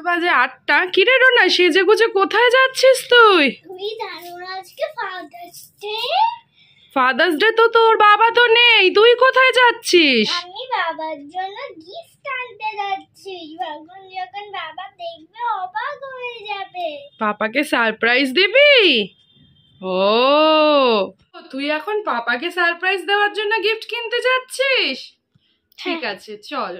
বাজে 8টা। কিরে রোনা, সেজে গুজে কোথায় যাচ্ছিস তুই? ফাদার্স ডে তো তোর বাবা তো নেই, তুই কোথায় যাচ্ছিস? আমি বাবার জন্য গিফট আনতে যাচ্ছি। যখন বাবা দেখবে অবাক হয়ে যাবে। পাপাকে সারপ্রাইজ দিবি? ও, তুই এখন পাপাকে সারপ্রাইজ দেওয়ার জন্য গিফট কিনতে যাচ্ছিস? ঠিক আছে, চল।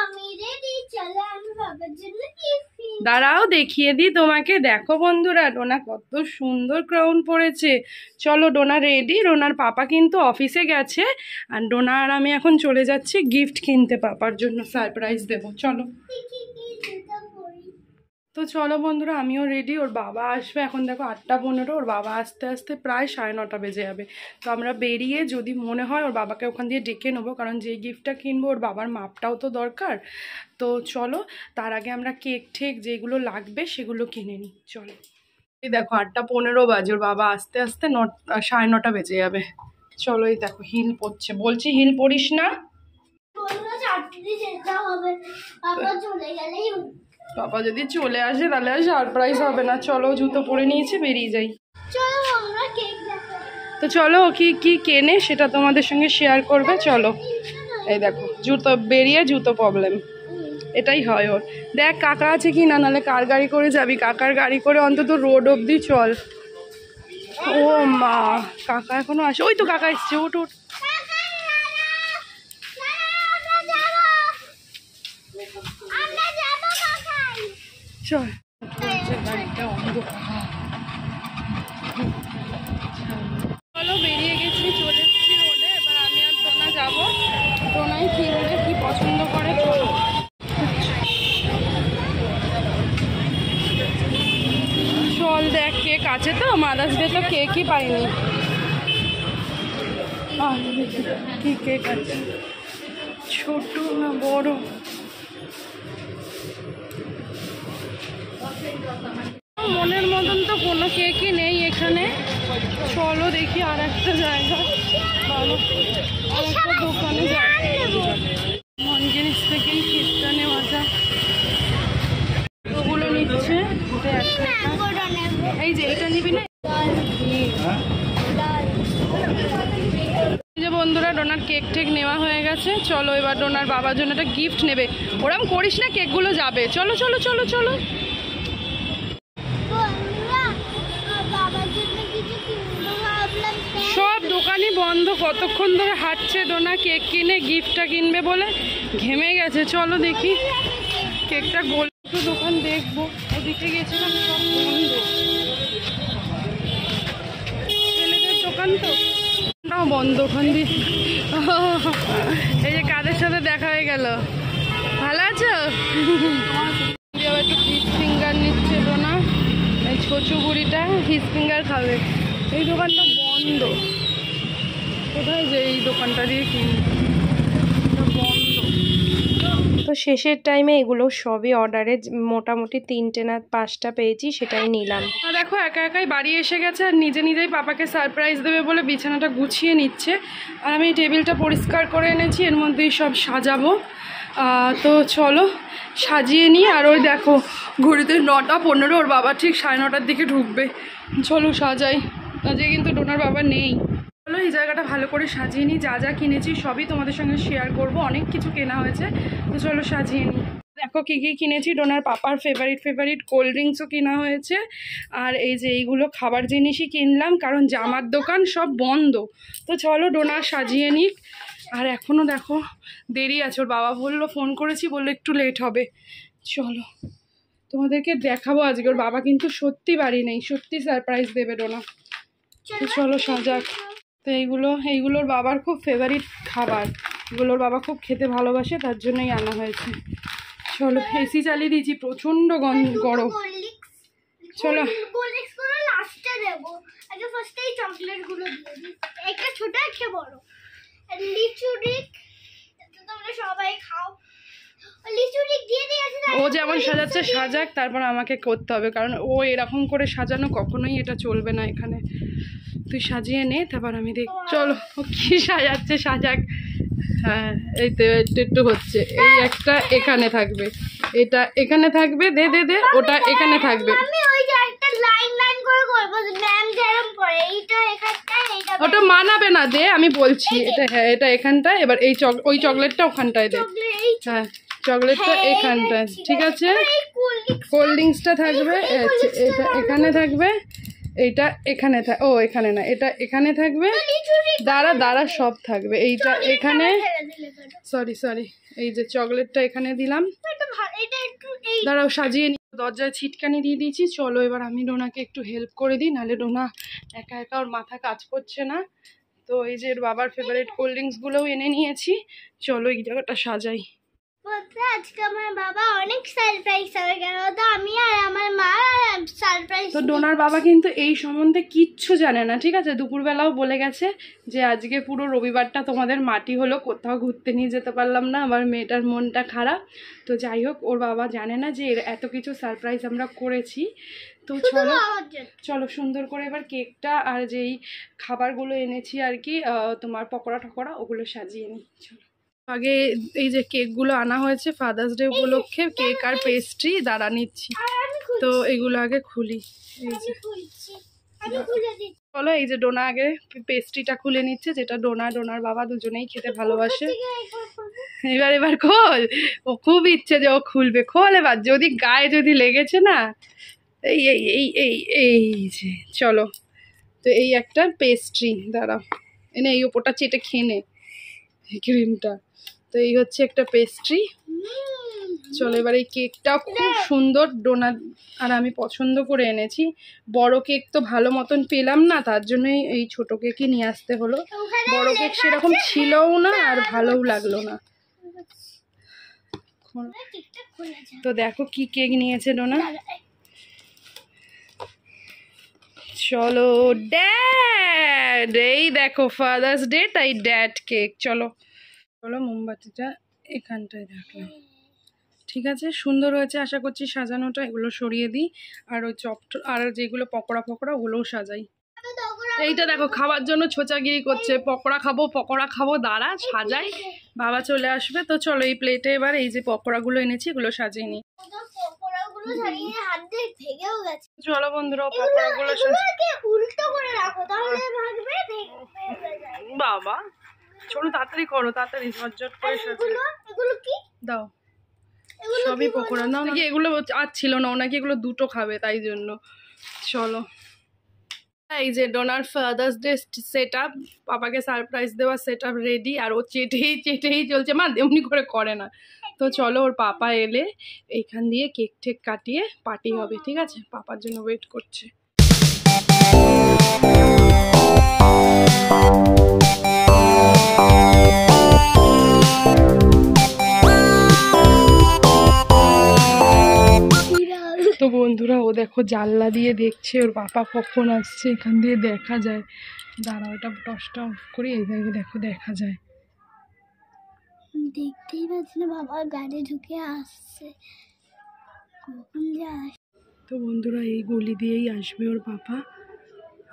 আমি রেডি, চলো আমি বাবার জন্য গিফট কিনি। দাঁড়াও, দেখিয়ে দিই তোমাকে। দেখো বন্ধুরা, ডোনা কত সুন্দর ক্রাউন পরেছে। চলো, ডোনা রেডি। ডোনার পাপা কিন্তু অফিসে গেছে, আর ডোনা আর আমি এখন চলে যাচ্ছি গিফট কিনতে, পাপার জন্য সারপ্রাইজ দেবো। চলো। তো চলো বন্ধুরা, আমিও রেডি। ওর বাবা আসবে এখন, দেখো 8টা 15। ওর বাবা আসতে আসতে প্রায় 9:30 বেজে যাবে। তো আমরা বেরিয়ে যদি মনে হয় ওর বাবাকে ওখান দিয়ে ডেকে নেবো, কারণ যে গিফটটা কিনবো ওর বাবার মাপটাও তো দরকার। তো চলো, তার আগে আমরা কেক ঠেক যেগুলো লাগবে সেগুলো কিনে নিই। চলো। এই দেখো 8টা 15 বাজে, ওর বাবা আসতে আসতে 9:30 বেজে যাবে। চলো, এই দেখো হিল পরছে। বলছি হিল পরিস না। পাপা যদি চলে আসে তাহলে আর সারপ্রাইজ হবে না। চলো, জুতো পরে নিয়েছে, বেরিয়ে যাই। তো চলো, কি কি কেনে সেটা তোমাদের সঙ্গে শেয়ার করবে। চলো। এই দেখো জুতো, বেরিয়ে জুতো প্রবলেম, এটাই হয় ওর। দেখ কাকা আছে কি না, নাহলে কার গাড়ি করে যাবি? কাকার গাড়ি করে অন্তত রোড অবধি চল। ও মা, কাকা এখনো আসে? ওই তো কাকা এসছে, ওঠ ওঠ। চল। চলো, বেরিয়ে গেছি, চলে এসেছি রোডে। এবার আমি আর ডোনা যাবো। ডোনাই কিনবে, কি পছন্দ করে। চলো। চল, দেখ কেক আছে তো, মাদার্স ডে তো কেকই পাইনি। কি কেক আছে, ছোট না বড়? মনের মতন তো কোনো কেকই নেই এখানে। চলো দেখি আর একটা জায়গা, ভালো আর একটা দোকানে যাই। মনজিনিস থেকেই কেকটা নেওয়া যায়। ওগুলো নিচ্ছে। এই যে এটা নিবি না? যে বন্ধুরা, ডোনার কেক টেক নেওয়া হয়ে গেছে। চলো, এবার ডোনার বাবার জন্য একটা গিফট নেবে। ওরম করিস না, কেকগুলো যাবে। চলো চলো চলো চলো। সব দোকানই বন্ধ, কতক্ষণ ধরে হাঁটছে ডোনা কেক কিনে, গিফটটা কিনবে বলে ঘেমে গেছে। চলো দেখি কেকটা গোল একটু দোকান দেখবো। ওদিকে গেছিলাম, সব বন্ধ। ছেলেদের দোকান তো বন্ধ। ওখান দিয়ে এই যে কাদের সাথে দেখা হয়ে গেল। ভালো আছো? একটু ফিশ ফিঙ্গার নিচ্ছে ডোনা। এই ছোচু বুড়িটা ফিশ ফিঙ্গার খাবে। এই দোকানটা বন্ধ। কোথায় যে এই দোকানটা দিয়ে কিনবো, বন্ধ। তো শেষের টাইমে এগুলো সবই অর্ডারে মোটামুটি 3টে না 5টা পেয়েছি, সেটাই নিলাম। আর দেখো একা একাই বাড়ি এসে গেছে, আর নিজে নিজেই পাপাকে সারপ্রাইজ দেবে বলে বিছানাটা গুছিয়ে নিচ্ছে। আর আমি টেবিলটা পরিষ্কার করে এনেছি, এর মধ্যেই সব সাজাবো। তো চলো সাজিয়ে নিই। আর ওই দেখো ঘড়িতে 9:15, ওর বাবা ঠিক 9:30 দিকে ঢুকবে। চলো সাজাই। আজকে কিন্তু ডোনার বাবা নেই। চলো এই জায়গাটা ভালো করে সাজিয়ে নিই। যা যা কিনেছি সবই তোমাদের সঙ্গে শেয়ার করব। অনেক কিছু কেনা হয়েছে, তো চলো সাজিয়ে নিই। দেখো কী কী কিনেছি। ডোনার পাপার ফেভারিট কোল্ড ড্রিঙ্কসও কেনা হয়েছে। আর এই যে এইগুলো খাবার জিনিসই কিনলাম, কারণ জামার দোকান সব বন্ধ। তো চলো ডোনা সাজিয়ে নিক। আর এখনও দেখো দেরি আছে। ওর বাবা বললো, ফোন করেছি, বললো একটু লেট হবে। চলো তোমাদেরকে দেখাবো আজকে। ওর বাবা কিন্তু সত্যি বাড়ি নেই, সত্যি সারপ্রাইজ দেবে ডোনা। তো চলো সাজাক। তো এইগুলোর বাবার খুব ফেভারিট খাবার, এগুলোর বাবা খুব খেতে ভালোবাসে, তার জন্যই আনা হয়েছে। চলো, এসি চালিয়ে দিয়েছি, প্রচণ্ড গরম। চলো ও যেমন সাজাচ্ছে সাজাক, তারপর আমাকে করতে হবে, কারণ ও এরকম করে সাজানো কখনোই এটা চলবে না এখানে। তুই সাজিয়ে নে, তারপর আমি দেখ। চলো ও কি সাজাচ্ছে সাজাক। হ্যাঁ এই তো একটু একটু হচ্ছে। এই একটা এখানে থাকবে, এটা এখানে থাকবে, দে দে দে, ওটা এখানে থাকবে। আমি ওই যে একটা লাইন লাইন করে করব, ম্যাম যেরকম করে। এইটা এখানটা, এইটা ওটা মানাবে না, দে আমি বলছি। এটা হ্যাঁ, এটা এখানটায়, এবার এই ওই চকলেটটা ওখানটায় দে। হ্যাঁ চকলেটটা এখানটায়, ঠিক আছে। কোল্ড ড্রিঙ্কসটা থাকবে, এটা এখানে থাকবে, এইটা এখানে ও এখানে না, এটা এখানে থাকবে, দাঁড়া দাঁড়া সব থাকবে। এইটা এখানে, সরি সরি, এই যে চকলেটটা এখানে দিলাম, দাঁড়াও সাজিয়ে নি। দরজায় ছিটকানি দিয়ে দিয়েছি। চলো এবার আমি ডোনাকে একটু হেল্প করে দিই, নাহলে ডোনা একা একা ওর মাথা কাজ করছে না। তো এই যে বাবার ফেভারিট কোল্ড ড্রিঙ্কসগুলোও এনে নিয়েছি, চলো এই জায়গাটা সাজাই। আজকে আমার বাবা অনেক সারপ্রাইজ হবে, কেন তো আমি আর আমার মা সারপ্রাইজ। তো ডোনার বাবা কিন্তু এই সম্বন্ধে কিচ্ছু জানে না, ঠিক আছে। দুপুরবেলাও বলে গেছে যে আজকে পুরো রবিবারটা তোমাদের মাটি হলো, কোথাও ঘুরতে নিয়ে যেতে পারলাম না, আমার মেয়েটার মনটা খারাপ। তো যাই হোক, ওর বাবা জানে না যে এত কিছু সারপ্রাইজ আমরা করেছি। তো চলো চলো সুন্দর করে এবার কেকটা আর যেই খাবারগুলো এনেছি আর কি, তোমার পকোড়া টকোড়া, ওগুলো সাজিয়ে নিই। চলো আগে এই যে কেকগুলো আনা হয়েছে ফাদার্স ডে উপলক্ষে, কেক আর পেস্ট্রি দাঁড়া নিচ্ছি। তো এগুলো আগে খুলি। এই যে চলো, এই যে ডোনা আগে পেস্ট্রিটা খুলে নিচ্ছে, যেটা ডোনার বাবা দুজনেই খেতে ভালোবাসে। এবার খোল, ও খুব ইচ্ছে যে ও খুলবে, খোল এবার। যদি গায়ে যদি লেগেছে না, এই এই এই এই এই যে চলো। তো এই একটা পেস্ট্রি, দাঁড়াও এনে এই ওপরটা চেটে খেয়ে নে ক্রিমটা। তো এই হচ্ছে একটা পেস্ট্রি। চলো এবার এই কেকটাও খুব সুন্দর, ডোনা আর আমি পছন্দ করে এনেছি। বড় কেক তো ভালো মতন পেলাম না, তার জন্যই এই ছোট কেকই নিয়ে আসতে হলো। বড় কেক সেরকম ছিলও না আর ভালোও লাগলো না। তো দেখো কি কেক নিয়েছে ডোনা। চলো ড্যাড, এই দেখো ফাদার্স ডে তাই ড্যাড কেক। চলো চলো মোমবাতিটা এখানটায় রাখলাম, ঠিক আছে। সুন্দর হয়েছে আশা করছি সাজানোটা। এগুলো সরিয়ে দিই, আর ওই চপ আর যেগুলো পকোড়া ওগুলোও সাজাই। এইটা দেখো খাবার জন্য ছোচাগিরি করছে, পকোড়া খাবো, দাঁড়া সাজাই, বাবা চলে আসবে। তো চলো এই প্লেটে এবার এই যে পকোড়াগুলো এনেছি এগুলো সাজিয়ে নিই। চলো বন্ধুরা পকোড়াগুলো উল্টো করে রাখো, তাহলে ভাগবে বাবা। চলো তাড়াতাড়ি করো, তাড়াতাড়ি ঝটঝট করে এগুলো কি দাও। সবই পকোড়া না, নাকি এগুলো আর ছিল না, নাকি এগুলো দুটো খাবে তাই জন্য। চলো এই যে ডোনার ফাদার্স ডে সেট আপ, পাপাকে সারপ্রাইজ দেওয়ার সেট আপ রেডি। আর ও চেটেই চলছে, মা এমনি করে না। তো চলো ওর পাপা এলে এইখান দিয়ে কেক টেক কাটিয়ে পার্টি হবে, ঠিক আছে। পাপার জন্য ওয়েট করছে। তো বন্ধুরা ও দেখো জানলা দিয়ে দেখছে ওর পাপা কখন আসছে, এখান দিয়ে দেখা যায়। দাঁড়াও এটা টসটা অফ করি, এইভাবে দেখো দেখা যায়। দেখতেই পাচ্ছি না, বাবা গাড়ি ঢুকে আসছে, কখন যায়। তো বন্ধুরা এই গলি দিয়েই আসবে ওর পাপা।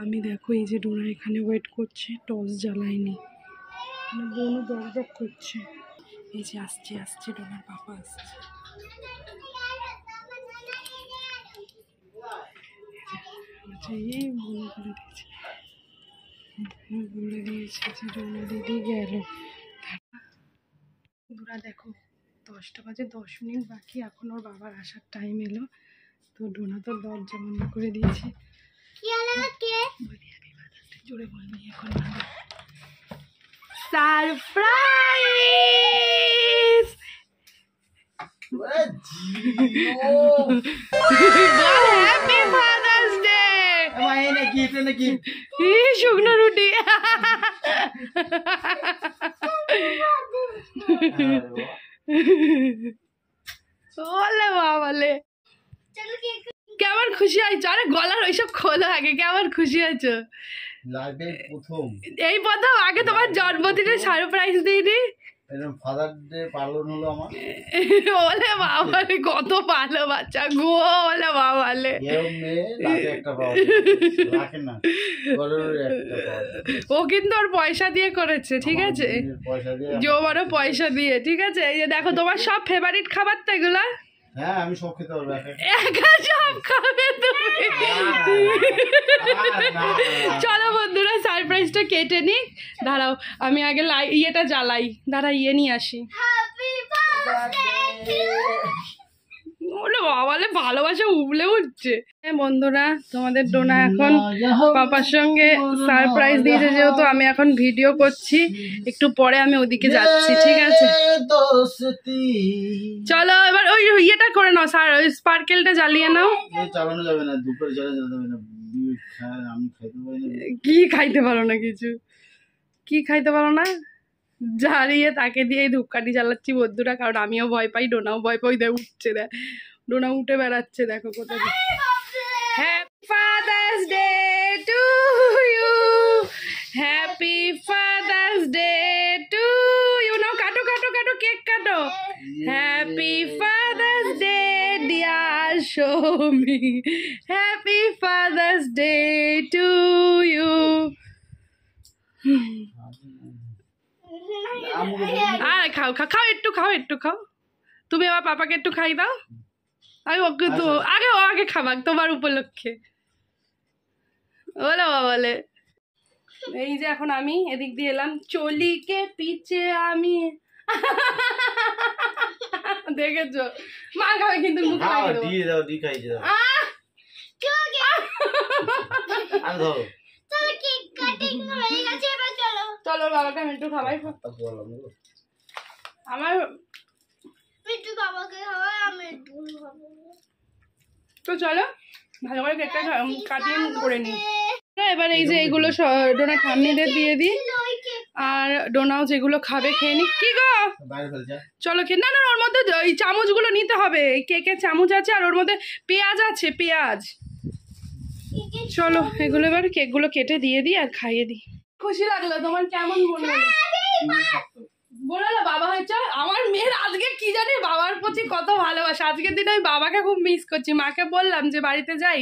আমি দেখো এই যে ডোনা এখানে ওয়েট করছে, টস জ্বালায়নি, বোনও দরদর করছে। এই যে আসছে ডোনার পাপা আসছে। এই বলে দিয়েছে যে ডোনা দিদি গেল। বন্ধুরা দেখো 10টা বাজে 10 মিনিট বাকি, এখন ওর বাবার আসার টাইম এলো। তো ডোনা তো দরজা বন্ধ করে দিয়েছে। জোরে বলবি এখন, সারপ্রাইজ। Happy father's day. শুকনো রুটি। বলে বাবালে কেমন খুশি হয়েছ? আরে গলার ওইসব খোলো আগে, কেমন খুশি হয়েছ? এই প্রথম, আগে তোমার জন্মদিনে সারপ্রাইজ দিইনি। এরকম ফাদার ডে পালন হলো আমার। ওলে বাবালে কত ভালো বাচ্চা গো, ওলে বাবালে এরকম মেয়ে লাখে একটা পাওয়া লাখে না, করোড়ে একটা পাওয়া যায়। ও কিন্তু ওর পয়সা দিয়ে করেছে, ঠিক আমার আছে, মেয়ের পয়সা দিয়ে জোবারও পয়সা দিয়ে, ঠিক আছে। এই যে দেখো তোমার সব ফেভারিট খাবার তো এগুলা, হ্যাঁ আমি সব খেতে পারবো একা। একা সব খাবে তুমি। চলো বন্ধুরা সারপ্রাইজটা কেটে নি, দাঁড়াও আমি আগে ইয়েটা জ্বালাই, দাঁড়া ইয়ে নিয়ে আসি। হ্যাপি বার্থডে বলে বাবালে ভালোবাসা উবলে উঠছে। হ্যাঁ বন্ধুরা, তোমাদের ডোনা এখন পাপার সঙ্গে সারপ্রাইজ দিয়েছে, যেহেতু আমি এখন ভিডিও করছি, একটু পরে আমি ওদিকে যাচ্ছি, ঠিক আছে। চলো এবার ওই ইয়েটা করে নাও, স্পার্কেলটা জ্বালিয়ে নাও। চালানো যাবে না, দুপুরে জ্বালানো যাবে না, আমি খাইতে পারি না। কি খাইতে পারো না? কিছু কি খাইতে পারো না? জ্বালিয়ে তাকে দিয়ে ধূপকাঠি জ্বালাচ্ছি বন্ধুরা, কারণ আমিও ভয় পাই, ডোনাও ভয় পাই। দেখ উঠছে, দেখ ডোনা উঠে বেড়াচ্ছে, দেখো কোথায়। Happy father's day to you, happy father's day to you. নাও কাটো কাটো কাটো, কেক কাটো। Happy father's day dear Soumi, happy father's day to you. আর খাও খাও খাও, একটু খাও, একটু খাও। তুমি আবার পাপাকে একটু খাই দাও। আগে ওকে তো আগে ও আগে খাবাক তোমার উপলক্ষে। বলো বলে, এই যে এখন আমি এদিক দিয়ে এলাম, চলিকে পিছে আমি। দেখেছো মা খাবে কিন্তু মুখ লাগিয়ে দেবো। দিয়ে দাও, দিয়ে খাই দাও। আর ধরো চলো কেক কাটিং হয়ে গেছে, এবার চলো চলো বাবাকে আমি একটু খাবাই। আমার একটু বাবাকে খাওয়াই, আমি একটু খাবো। তো চলো ভালো করে কেকটা কাটিং করে নিই। এবার এই যে এইগুলো ডোনা ঠাম্মিদের দিয়ে দিই, আর ডোনাও যেগুলো খাবে খেয়ে নি। কি গো চলো খেয়ে, না না ওর মধ্যে ওই চামচগুলো নিতে হবে, কেকের চামচ আছে, আর ওর মধ্যে পেঁয়াজ আছে, পেঁয়াজ। চলো এগুলো এবার কেকগুলো কেটে দিয়ে দিই আর খাইয়ে দিই। খুশি লাগলো তোমার? কেমন মনে হলো? বলো না বাবা হয়েছে আমার মেয়ের। আজকে কি জানি বাবার প্রতি কত ভালোবাসা। আজকের দিনে আমি বাবাকে খুব মিস করছি। মাকে বললাম যে বাড়িতে যাই,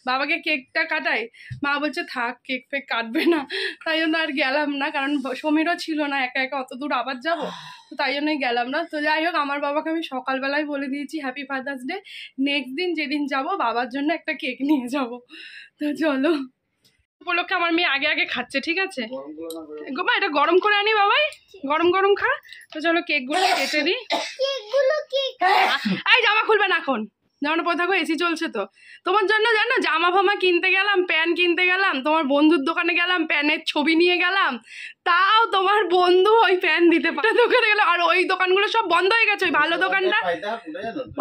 বাবাকে কেকটা কাটাই। মা বলছে থাক, কেক ফেক কাটবে না। তাই জন্য আর গেলাম না, কারণ সমীরও ছিল না, একা একা অত দূর আবার যাবো, তো তাই জন্যই গেলাম না। তো যাই হোক, আমার বাবাকে আমি সকালবেলায় বলে দিয়েছি হ্যাপি ফাদার্স ডে। নেক্সট দিন যেদিন যাব বাবার জন্য একটা কেক নিয়ে যাব। তো চলো উপলক্ষে আমার মেয়ে আগে আগে খাচ্ছে, ঠিক আছে। মা এটা গরম করে আনি বাবাই, গরম গরম খা। তো চলো কেকগুলো কেটে দিই। এই জামা খুলবে না এখন, জামাটা পরে থাকো, এসি চলছে তো। তোমার জন্য জানো জামা ফামা কিনতে গেলাম, প্যান্ট কিনতে গেলাম, তোমার বন্ধুর দোকানে গেলাম, প্যান্টের ছবি নিয়ে গেলাম, তাও তোমার বন্ধু ওই প্যান্ট দিতে পারে দোকানে গেলাম। আর ওই দোকানগুলো সব বন্ধ হয়ে গেছে, ওই ভালো দোকানটা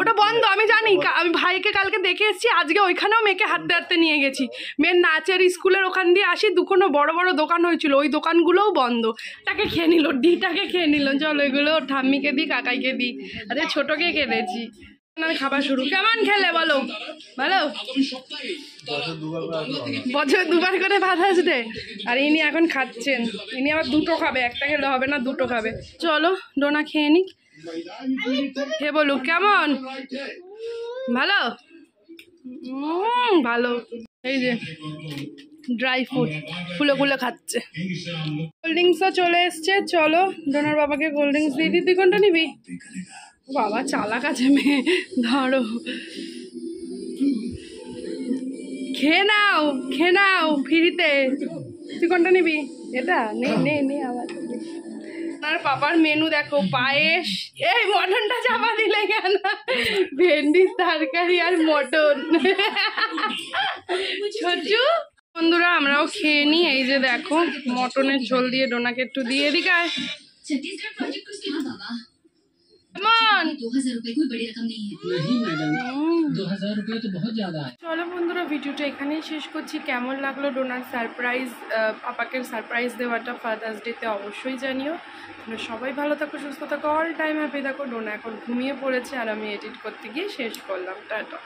ওটা বন্ধ, আমি জানি। আমি ভাইকে কালকে দেখে এসেছি, আজকে ওইখানেও মেয়েকে হাঁটতে হাঁটতে নিয়ে গেছি। মেয়ের নাচের স্কুলের ওখান দিয়ে আসি, দুখানো বড় বড় দোকান হয়েছিল, ওই দোকানগুলোও বন্ধ। তাকে খেয়ে নিল, ডিটাকে খেয়ে নিল। চলো এগুলো ঠাম্মিকে দিই, কাকাইকে দিই, আরে ছোটকে কেটেছি। খাবার শুরু। কেমন খেলে বলো বলো? বছর দুবার করে ফাদার্স ডে, আর ইনি এখন খাচ্ছেন। ইনি আবার দুটো খাবে, একটা খেলে হবে না, দুটো খাবে। চলো ডোনা খেয়ে নিক। হে বলুক কেমন? ভালো? ভালো। এই যে ড্রাই ফ্রুট ফুলে খাচ্ছে। কোল্ড ড্রিঙ্কসও চলে এসছে। চলো ডোনার বাবাকে কোল্ড ড্রিঙ্কস দিয়ে দিই। তুই কোনটা নিবি? বাবা চালাক আছে মেয়ে, ধরো খেয়ে নাও ফ্রিতে। তুই কোনটা নিবি? এটা নে আবার। আর পাপার মেনু দেখো, পায়েস, এই মটনটা চাপা দিলে কেন? ভেন্ডির তরকারি আর মটন। ছোটু বন্ধুরা আমরাও খেয়ে নি। এই যে দেখো মটনের ঝোল দিয়ে ডোনাকে একটু দিয়ে দিকায়। চলো বন্ধুরা ভিডিওটা এখানেই শেষ করছি। কেমন লাগলো ডোনার সারপ্রাইজ, পাপাকে সারপ্রাইজ দেওয়াটা ফাদার্স ডেতে অবশ্যই জানিও। তোমরা সবাই ভালো থাকো, সুস্থ থাকো, অল টাইম হ্যাপি থাকো। ডোনা এখন ঘুমিয়ে পড়েছে, আর আমি এডিট করতে গিয়ে শেষ করলাম। টাটা।